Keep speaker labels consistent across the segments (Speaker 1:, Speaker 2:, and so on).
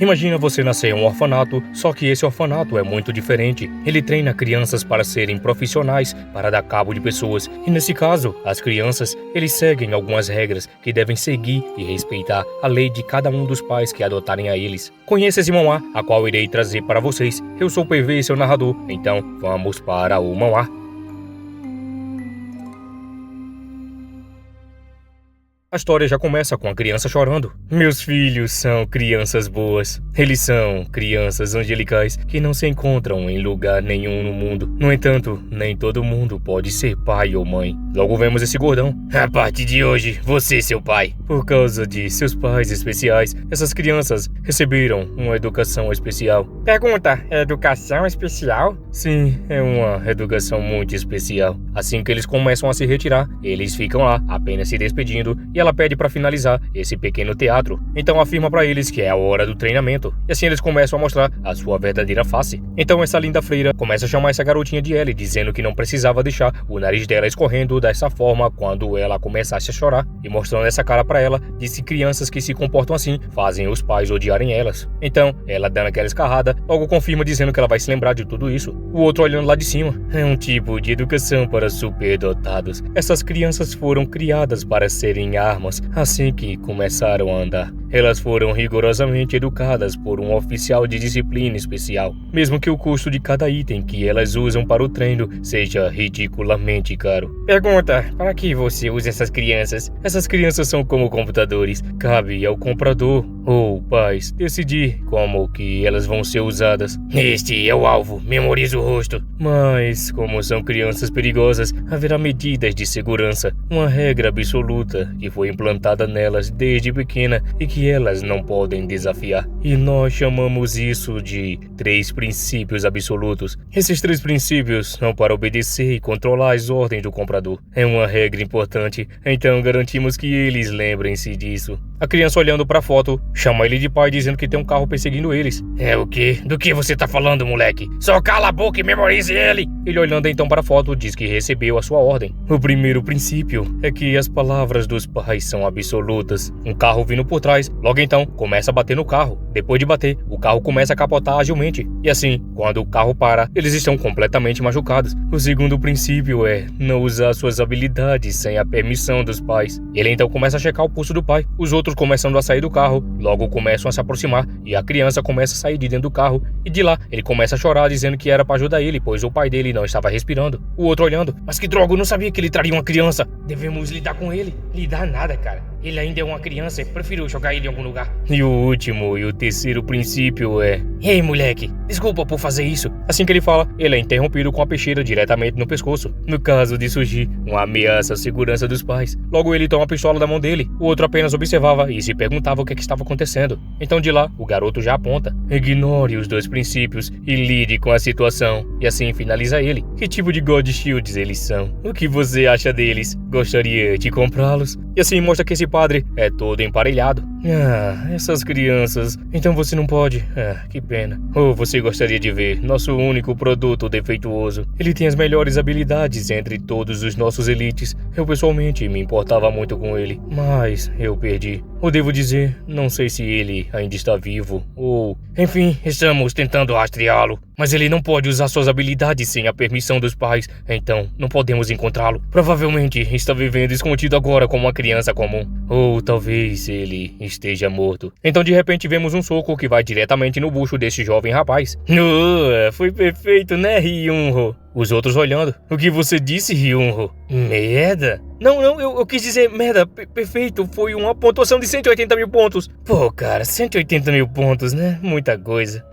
Speaker 1: Imagina você nascer em um orfanato, só que esse orfanato é muito diferente. Ele treina crianças para serem profissionais, para dar cabo de pessoas. E nesse caso, as crianças, eles seguem algumas regras que devem seguir e respeitar a lei de cada um dos pais que adotarem a eles. Conheça esse manhwa, a qual irei trazer para vocês. Eu sou o PV, seu narrador. Então, vamos para o manhwa. A história já começa com a criança chorando. Meus filhos são crianças boas. Eles são crianças angelicais que não se encontram em lugar nenhum no mundo. No entanto, nem todo mundo pode ser pai ou mãe. Logo vemos esse gordão. A partir de hoje, você é seu pai. Por causa de seus pais especiais, essas crianças receberam uma educação especial.
Speaker 2: Pergunta, é educação especial?
Speaker 1: Sim, é uma educação muito especial. Assim que eles começam a se retirar, eles ficam lá, apenas se despedindo, e ela pede para finalizar esse pequeno teatro. Então afirma para eles que é a hora do treinamento. E assim eles começam a mostrar a sua verdadeira face. Então essa linda freira começa a chamar essa garotinha de Ellie, dizendo que não precisava deixar o nariz dela escorrendo dessa forma quando ela começasse a chorar. E mostrando essa cara para ela, disse que crianças que se comportam assim fazem os pais odiarem elas. Então, ela dando aquela escarrada, logo confirma dizendo que ela vai se lembrar de tudo isso. O outro olhando lá de cima. É um tipo de educação para superdotados. Essas crianças foram criadas para serem armas assim que começaram a andar. Elas foram rigorosamente educadas por um oficial de disciplina especial, mesmo que o custo de cada item que elas usam para o treino seja ridiculamente caro.
Speaker 2: Pergunta, para que você usa essas crianças?
Speaker 1: Essas crianças são como computadores, cabe ao comprador ou pais decidir como que elas vão ser usadas.
Speaker 2: Este é o alvo, memoriza o rosto.
Speaker 1: Mas, como são crianças perigosas, haverá medidas de segurança, uma regra absoluta que foi implantada nelas desde pequena e que elas não podem desafiar. E nós chamamos isso de 3 princípios absolutos. Esses 3 princípios são para obedecer e controlar as ordens do comprador. É uma regra importante, então garantimos que eles lembrem-se disso. A criança olhando para a foto, chama ele de pai dizendo que tem um carro perseguindo eles.
Speaker 2: É o quê? Do que você tá falando, moleque? Só cala a boca e memorize ele!
Speaker 1: Ele olhando então para a foto, diz que recebeu a sua ordem. O primeiro princípio é que as palavras dos pais são absolutas. Um carro vindo por trás, logo então, começa a bater no carro. Depois de bater, o carro começa a capotar agilmente. E assim, quando o carro para, eles estão completamente machucados. O segundo princípio é não usar suas habilidades sem a permissão dos pais. Ele então começa a checar o pulso do pai. Os outros começando a sair do carro, logo começam a se aproximar e a criança começa a sair de dentro do carro. E de lá, ele começa a chorar dizendo que era para ajudar ele, pois o pai dele não estava respirando. O outro olhando.
Speaker 2: Mas que droga, eu não sabia que ele traria uma criança. Devemos lidar com ele. Lidar nada, cara. Ele ainda é uma criança e prefiro jogar ele em algum lugar.
Speaker 1: E o último e o terceiro princípio é...
Speaker 2: Ei, moleque, desculpa por fazer isso.
Speaker 1: Assim que ele fala, ele é interrompido com a peixeira diretamente no pescoço. No caso de surgir uma ameaça à segurança dos pais. Logo ele toma a pistola da mão dele. O outro apenas observava e se perguntava o que estava acontecendo. Então de lá, o garoto já aponta. Ignore os 2 princípios e lide com a situação. E assim finaliza ele. Que tipo de God Shields eles são? O que você acha deles? Gostaria de comprá-los? E assim mostra que esse padre é todo emparelhado. Essas crianças. Então você não pode. Que pena. Ou você gostaria de ver nosso único produto defeituoso? Ele tem as melhores habilidades entre todos os nossos elites. Eu pessoalmente me importava muito com ele, mas eu perdi. Ou devo dizer, não sei se ele ainda está vivo, ou...
Speaker 2: Enfim, estamos tentando rastreá-lo.
Speaker 1: Mas ele não pode usar suas habilidades sem a permissão dos pais, então não podemos encontrá-lo.
Speaker 2: Provavelmente está vivendo escondido agora como uma criança comum.
Speaker 1: Ou talvez ele esteja morto. Então de repente vemos um soco que vai diretamente no bucho desse jovem rapaz.
Speaker 2: Foi perfeito, né, Hyunho?
Speaker 1: Os outros olhando.
Speaker 2: O que você disse, Hyunho?
Speaker 1: Merda?
Speaker 2: Não, eu quis dizer merda. Perfeito, foi uma pontuação de 180 mil pontos.
Speaker 1: Pô, cara, 180 mil pontos, né? Muita coisa.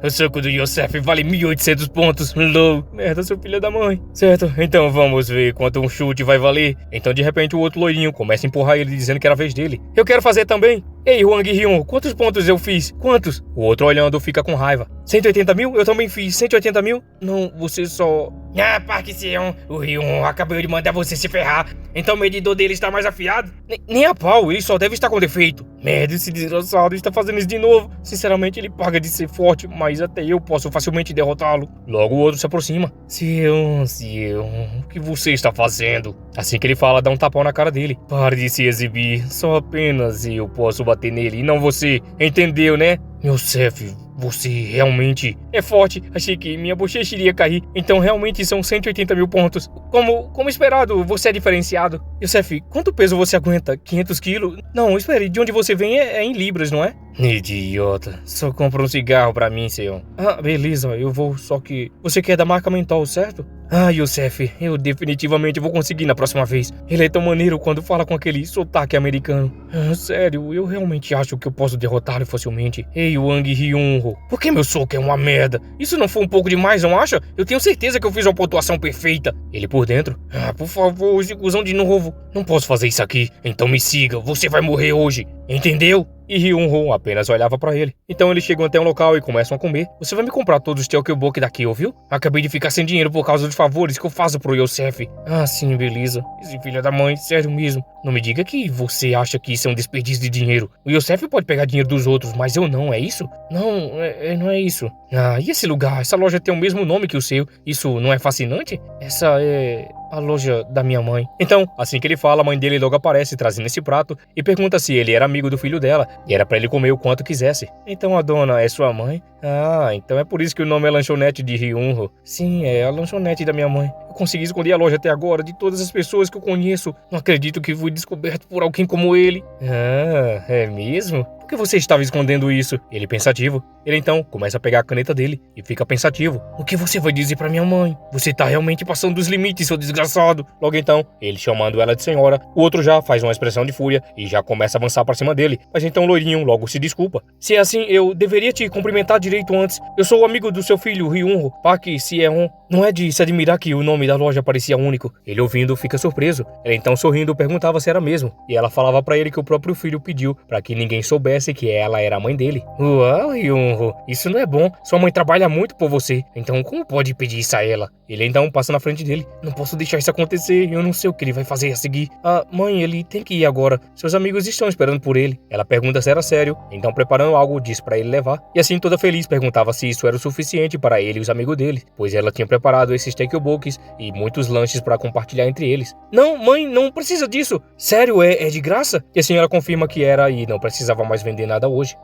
Speaker 2: O soco do Yosef vale 1.800 pontos. LOL.
Speaker 1: Merda, seu filho da mãe. Certo, então vamos ver quanto um chute vai valer. Então de repente o outro loirinho começa a empurrar ele dizendo que era a vez dele.
Speaker 2: Eu quero fazer também. Ei, Hwang Hyun, quantos pontos eu fiz? Quantos?
Speaker 1: O outro olhando fica com raiva.
Speaker 2: 180 mil? Eu também fiz 180 mil?
Speaker 1: Não, você só...
Speaker 2: Park Seon, o Hyun acabou de mandar você se ferrar. Então o medidor dele está mais afiado? Nem a pau, ele só deve estar com defeito.
Speaker 1: Merda, esse desgraçado está fazendo isso de novo. Sinceramente, ele paga de ser forte, mas até eu posso facilmente derrotá-lo. Logo o outro se aproxima.
Speaker 2: Seon, o que você está fazendo?
Speaker 1: Assim que ele fala, dá um tapão na cara dele. Pare de se exibir, só apenas eu posso bater nele e não você, entendeu, né?
Speaker 2: Yosef, você realmente é forte. Achei que minha bochecha iria cair. Então realmente são 180 mil pontos. Como esperado, você é diferenciado. Yosef, quanto peso você aguenta? 500 quilos? Não, espere, de onde você vem é em libras, não é? Idiota, só compra um cigarro pra mim, senhor. Ah, beleza, eu vou, só que... Você quer da marca Mentol, certo? Ah, Yosef, eu definitivamente vou conseguir na próxima vez. Ele é tão maneiro quando fala com aquele sotaque americano. Ah, sério, eu realmente acho que eu posso derrotá-lo facilmente. Ei, Wang Hyun-ho, por que meu soco é uma merda? Isso não foi um pouco demais, não acha? Eu tenho certeza que eu fiz uma pontuação perfeita. Ele por dentro. Ah, por favor, use cuzão de novo. Não posso fazer isso aqui, então me siga, você vai morrer hoje. Entendeu? E Hyun-ho apenas olhava pra ele. Então eles chegam até um local e começam a comer. Você vai me comprar todos os Tteokbokki daqui, ouviu? Acabei de ficar sem dinheiro por causa dos favores que eu faço pro Yosef. Ah, sim, beleza. Esse filho da mãe, sério mesmo. Não me diga que você acha que isso é um desperdício de dinheiro. O Yosef pode pegar dinheiro dos outros, mas eu não, é isso? Não, não é isso. Ah, e esse lugar? Essa loja tem o mesmo nome que o seu. Isso não é fascinante? Essa é... a loja da minha mãe. Então, assim que ele fala, a mãe dele logo aparece trazendo esse prato e pergunta se ele era amigo do filho dela e era pra ele comer o quanto quisesse. Então a dona é sua mãe? Ah, então é por isso que o nome é lanchonete de Hyun-ho. Sim, é a lanchonete da minha mãe. Eu consegui esconder a loja até agora de todas as pessoas que eu conheço. Não acredito que fui descoberto por alguém como ele. Ah, é mesmo? Por que você estava escondendo isso? Ele pensativo. Ele então começa a pegar a caneta dele e fica pensativo. O que você vai dizer pra minha mãe? Você tá realmente passando dos limites, seu desgraçado. Logo então, ele chamando ela de senhora, o outro já faz uma expressão de fúria e já começa a avançar pra cima dele. Mas então o loirinho logo se desculpa. Se é assim, eu deveria te cumprimentar direito antes. Eu sou o amigo do seu filho, Hyun-ho, Park Se-eon. Não é de se admirar que o nome da loja parecia único. Ele ouvindo fica surpreso. Ela então sorrindo perguntava se era mesmo. E ela falava pra ele que o próprio filho pediu pra que ninguém soubesse que ela era a mãe dele. Uau, Hyun-ho, isso não é bom. Sua mãe trabalha muito por você. Então como pode pedir isso a ela? Ele então passa na frente dele. Não posso deixar isso acontecer. Eu não sei o que ele vai fazer a seguir. Ah, mãe, ele tem que ir agora. Seus amigos estão esperando por ele. Ela pergunta se era sério. Então preparando algo, diz pra ele levar. E assim toda feliz perguntava se isso era o suficiente para ele e os amigos dele. Pois ela tinha preparado esses Tteokbokkis e muitos lanches pra compartilhar entre eles. Não, mãe, não precisa disso. Sério, é de graça? E assim ela confirma que era e não precisava mais vender nada hoje.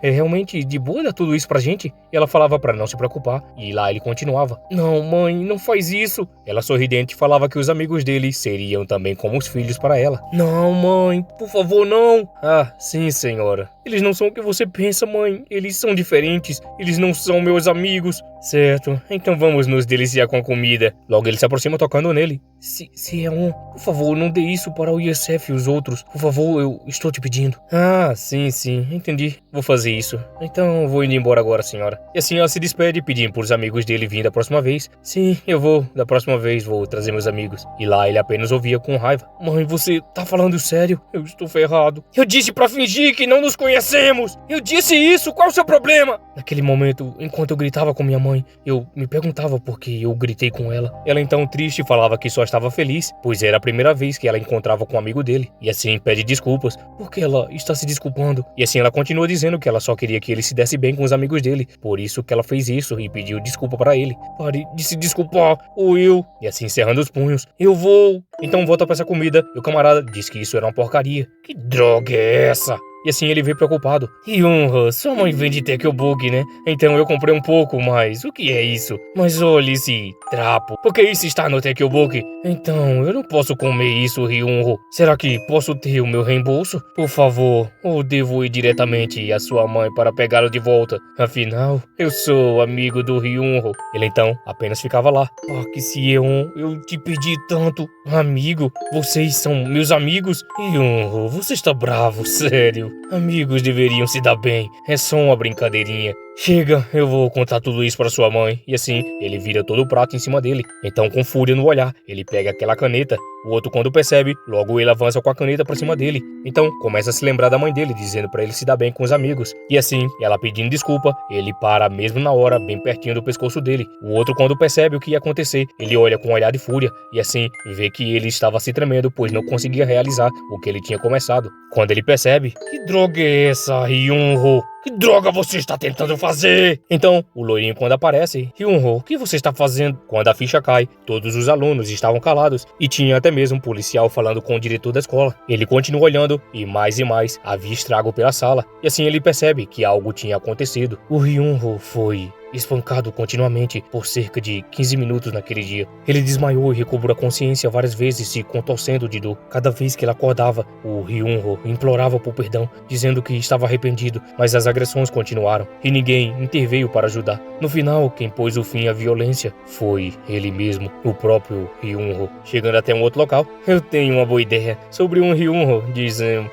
Speaker 2: É realmente de boa dar tudo isso pra gente? E ela falava pra não se preocupar. E lá ele continuava. Não, mãe, não faz isso. Ela sorridente falava que os amigos dele seriam também como os filhos para ela. Não, mãe, por favor, não. Ah, sim, senhora. Eles não são o que você pensa, mãe. Eles são diferentes. Eles não são meus amigos. Certo, então vamos nos deliciar com a comida. Logo ele se aproxima tocando nele. Se-eon, por favor, não dê isso para o Yosef e os outros. Por favor, eu estou te pedindo. Ah, sim, entendi. Vou fazer isso. Então vou indo embora agora, senhora. E assim ela se despede, pedindo para os amigos dele virem da próxima vez. Sim, eu vou. Da próxima vez vou trazer meus amigos. E lá ele apenas ouvia com raiva. Mãe, você tá falando sério? Eu estou ferrado. Eu disse pra fingir que não nos conhecemos. Eu disse isso, qual é o seu problema? Naquele momento, enquanto eu gritava com minha mãe, eu me perguntava por que eu gritei com ela. Ela então, triste, falava que só estava feliz, pois era a primeira vez que ela encontrava com um amigo dele. E assim pede desculpas, porque ela está se desculpando. E assim ela continua dizendo que ela só queria que ele se desse bem com os amigos dele. Por isso que ela fez isso e pediu desculpa para ele. Pare de se desculpar, ou eu. E assim encerrando os punhos. Eu vou. Então volta pra essa comida. E o camarada disse que isso era uma porcaria. Que droga é essa? E assim ele veio preocupado. Hyun-ho, sua mãe vende Tteokbokki, né? Então eu comprei um pouco, mas o que é isso? Mas olha esse trapo. Por que isso está no Tteokbokki? Então, eu não posso comer isso, Hyun-ho. Será que posso ter o meu reembolso? Por favor, ou devo ir diretamente à sua mãe para pegá-lo de volta? Afinal, eu sou amigo do Hyun-ho. Ele então apenas ficava lá. Park Se-eon, eu te pedi tanto. Amigo, vocês são meus amigos? Hyun-ho, você está bravo, sério. Amigos deveriam se dar bem. É só uma brincadeirinha. Chega, eu vou contar tudo isso para sua mãe. E assim, ele vira todo o prato em cima dele. Então, com fúria no olhar, ele pega aquela caneta. O outro, quando percebe, logo ele avança com a caneta para cima dele. Então, começa a se lembrar da mãe dele, dizendo para ele se dar bem com os amigos. E assim, ela pedindo desculpa, ele para mesmo na hora, bem pertinho do pescoço dele. O outro, quando percebe o que ia acontecer, ele olha com um olhar de fúria. E assim, vê que ele estava se tremendo, pois não conseguia realizar o que ele tinha começado. Quando ele percebe, que droga é essa, Hyun-ho? Que droga você está tentando fazer?
Speaker 1: Então, o loirinho quando aparece, Hyun-ho, o que você está fazendo? Quando a ficha cai, todos os alunos estavam calados e tinha até mesmo um policial falando com o diretor da escola. Ele continua olhando e mais havia estrago pela sala. E assim ele percebe que algo tinha acontecido. O Hyun-ho foi espancado continuamente por cerca de 15 minutos naquele dia. Ele desmaiou e recobrou a consciência várias vezes, se contorcendo de dor. Cada vez que ele acordava, o Hyun-ho implorava por perdão, dizendo que estava arrependido, mas as agressões continuaram e ninguém interveio para ajudar. No final, quem pôs o fim à violência foi ele mesmo, o próprio Hyun-ho. Chegando até um outro local, eu tenho uma boa ideia sobre um Hyun-ho,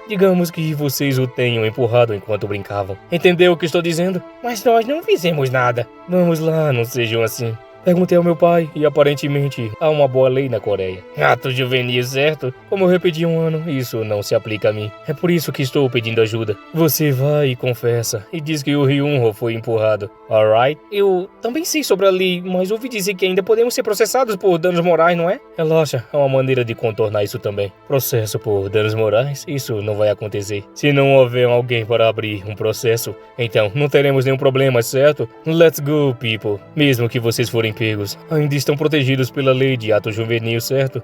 Speaker 1: digamos que vocês o tenham empurrado enquanto brincavam. Entendeu o que estou dizendo?
Speaker 2: Mas nós não fizemos nada.
Speaker 1: Vamos lá, não sejam assim. Perguntei ao meu pai e aparentemente há uma boa lei na Coreia.
Speaker 2: Ato juvenil, certo?
Speaker 1: Como eu repeti um ano, isso não se aplica a mim. É por isso que estou pedindo ajuda. Você vai e confessa e diz que o Hyun-ho foi empurrado, alright?
Speaker 2: Eu também sei sobre a lei, mas ouvi dizer que ainda podemos ser processados por danos morais, não é?
Speaker 1: Relaxa, há uma maneira de contornar isso também. Processo por danos morais? Isso não vai acontecer. Se não houver alguém para abrir um processo, então não teremos nenhum problema, certo? Let's go, people. Mesmo que vocês forem pegos, ainda estão protegidos pela lei de ato juvenil, certo?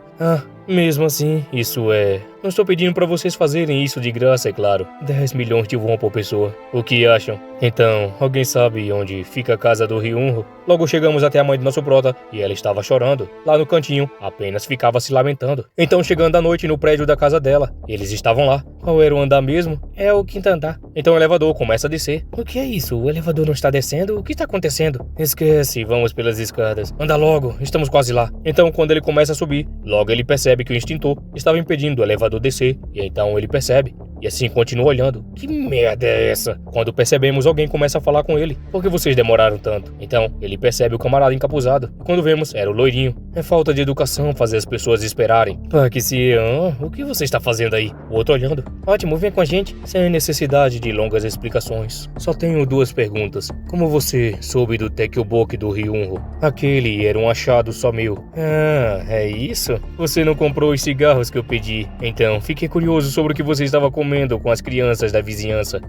Speaker 1: Mesmo assim, isso é... Não estou pedindo para vocês fazerem isso de graça, é claro. 10 milhões de won por pessoa. O que acham? Então, alguém sabe onde fica a casa do Hyun-ho? Logo chegamos até a mãe do nosso prota e ela estava chorando. Lá no cantinho, apenas ficava se lamentando. Então, chegando à noite no prédio da casa dela, eles estavam lá. Qual era o andar mesmo?
Speaker 2: É o quinto andar.
Speaker 1: Então o elevador começa a descer.
Speaker 2: O que é isso? O elevador não está descendo? O que está acontecendo?
Speaker 1: Esquece, vamos pelas escadas. Anda logo, estamos quase lá. Então, quando ele começa a subir, logo ele percebe que o extintor estava impedindo o elevador descer. E então ele percebe. E assim continua olhando. Que merda é essa? Quando percebemos, alguém começa a falar com ele. Por que vocês demoraram tanto? Então, ele percebe o camarada encapuzado. E quando vemos, era o loirinho. É falta de educação fazer as pessoas esperarem. Que se... o que você está fazendo aí? O outro olhando.
Speaker 2: Ótimo, vem com a gente.
Speaker 1: Sem necessidade de longas explicações. Só tenho 2 perguntas. Como você soube do Taekwoboki do Hyun-ho? Aquele era um achado só meu. É isso? Você não comprou os cigarros que eu pedi. Então, fiquei curioso sobre o que você estava comendo com as crianças da vizinhança.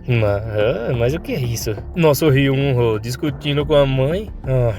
Speaker 1: Mas o que é isso? Nosso Hyun-ho discutindo com a mãe?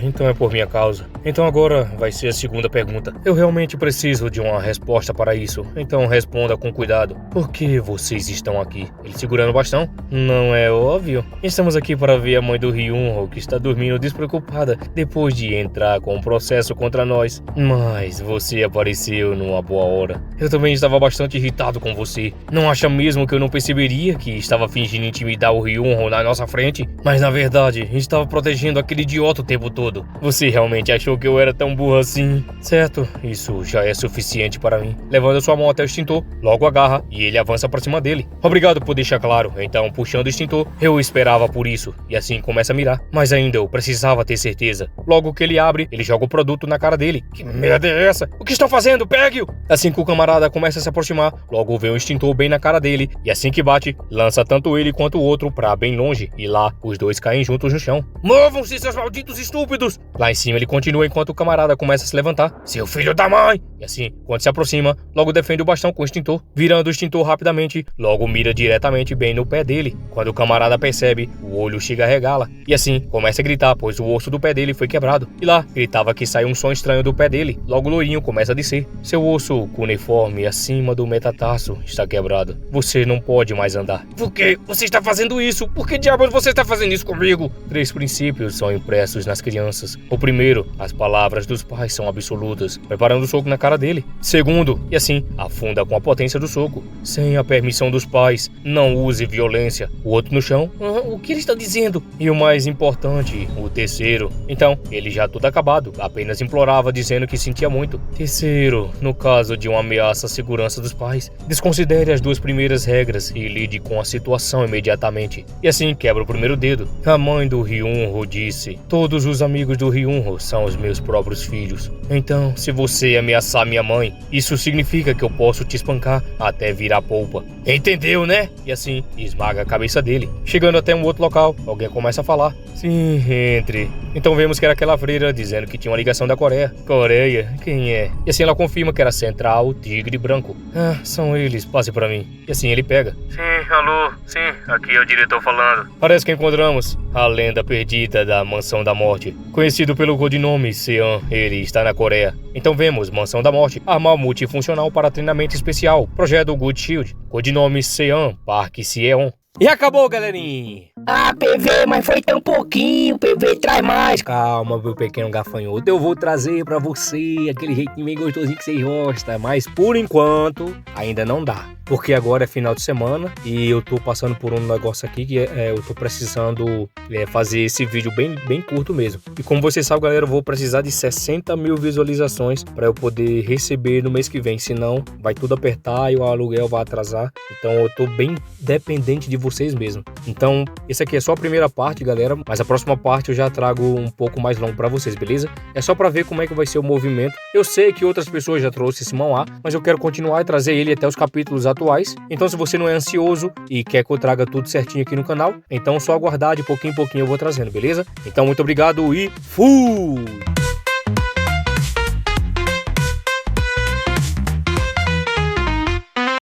Speaker 1: Então é por minha causa. Então agora vai ser a segunda pergunta. Eu realmente preciso de uma resposta para isso. Então responda com cuidado. Por que vocês estão aqui? Ele segurando o bastão? Não é óbvio? Estamos aqui para ver a mãe do Hyun-ho, que está dormindo despreocupada depois de entrar com um processo contra nós. Mas você apareceu numa boa hora. Eu também estava bastante irritado com você. Não acha mesmo que eu não perceberia que estava fingindo intimidar o Hyun-ho na nossa frente? Mas na verdade, estava protegendo aquele idiota o tempo todo. Você realmente achou que eu era tão burro assim? Certo, isso já é suficiente para mim. Levando sua mão até o extintor, logo agarra e ele avança para cima dele. Obrigado por deixar claro. Então, puxando o extintor, eu esperava por isso. E assim começa a mirar. Mas ainda eu precisava ter certeza. Logo que ele abre, ele joga o produto na cara dele. Que merda é essa? O que estão fazendo? Pegue-o! Assim que o camarada começa a se aproximar, logo vê o extintor bem na cara dele. E assim que bate, lança tanto ele quanto o outro pra bem longe. E lá, os dois caem juntos no chão.
Speaker 2: Movam-se, seus malditos estúpidos!
Speaker 1: Lá em cima ele continua enquanto o camarada começa a se levantar.
Speaker 2: Seu filho da mãe!
Speaker 1: E assim, quando se aproxima, logo defende o bastão com o extintor. Virando o extintor rapidamente, logo mira diretamente bem no pé dele. Quando o camarada percebe, o olho chega a regala. E assim, começa a gritar, pois o osso do pé dele foi quebrado. E lá, gritava que saiu um som estranho do pé dele. Logo o loirinho começa a descer. Seu osso cuneiforme acima do metatarso está quebrado. Você não pode mais andar.
Speaker 2: Por que você está fazendo isso? Por que diabos você está fazendo isso comigo?
Speaker 1: 3 princípios são impressos nas crianças. O primeiro, as palavras dos pais são absolutas, preparando o soco na cara dele. Segundo, e assim, afunda com a potência do soco. Sem a permissão dos pais, não use violência. O outro no chão,
Speaker 2: o que ele está dizendo?
Speaker 1: E o mais importante, o terceiro. Então, ele já tudo acabado, apenas implorava dizendo que sentia muito. Terceiro, no caso de uma ameaça à segurança dos pais, desconsidere as 2 primeiras regras e lide com a situação imediatamente. E assim, quebra o primeiro dedo. A mãe do Hyun-ho disse: todos os amigos do Hyun-ho são os meus próprios filhos. Então, se você ameaçar minha mãe, isso significa que eu posso te espancar até virar polpa. Entendeu, né? E assim, esmaga a cabeça dele. Chegando até um outro local, alguém começa a falar. Sim, entre. Então vemos que era aquela freira dizendo que tinha uma ligação da Coreia. Coreia? Quem é? E assim ela confirma que era Central Tigre Branco. São eles, passe pra mim. E assim ele pega.
Speaker 2: Sim, alô, sim, aqui é o diretor falando.
Speaker 1: Parece que encontramos a lenda perdida da Mansão da Morte. Conhecido pelo codinome Sean, ele está na Coreia. Então vemos Mansão da Morte, arma multifuncional para treinamento especial, projeto Good Shield, codinome Sean, Parque Seon. E acabou, galerinha!
Speaker 3: Ah, PV, mas foi tão pouquinho, PV, traz mais.
Speaker 1: Calma, meu pequeno gafanhoto, eu vou trazer pra você aquele jeitinho meio gostosinho que você gosta, mas por enquanto ainda não dá. Porque agora é final de semana e eu tô passando por um negócio aqui que eu tô precisando fazer esse vídeo bem curto mesmo. E como vocês sabem, galera, eu vou precisar de 60 mil visualizações para eu poder receber no mês que vem. Senão vai tudo apertar e o aluguel vai atrasar. Então eu tô bem dependente de vocês mesmo. Então esse aqui é só a primeira parte, galera. Mas a próxima parte eu já trago um pouco mais longo para vocês, beleza? É só para ver como é que vai ser o movimento. Eu sei que outras pessoas já trouxeram esse Simão, mas eu quero continuar e trazer ele até os capítulos atuais. Então se você não é ansioso e quer que eu traga tudo certinho aqui no canal, então só aguardar, de pouquinho em pouquinho eu vou trazendo, beleza? Então muito obrigado e fui!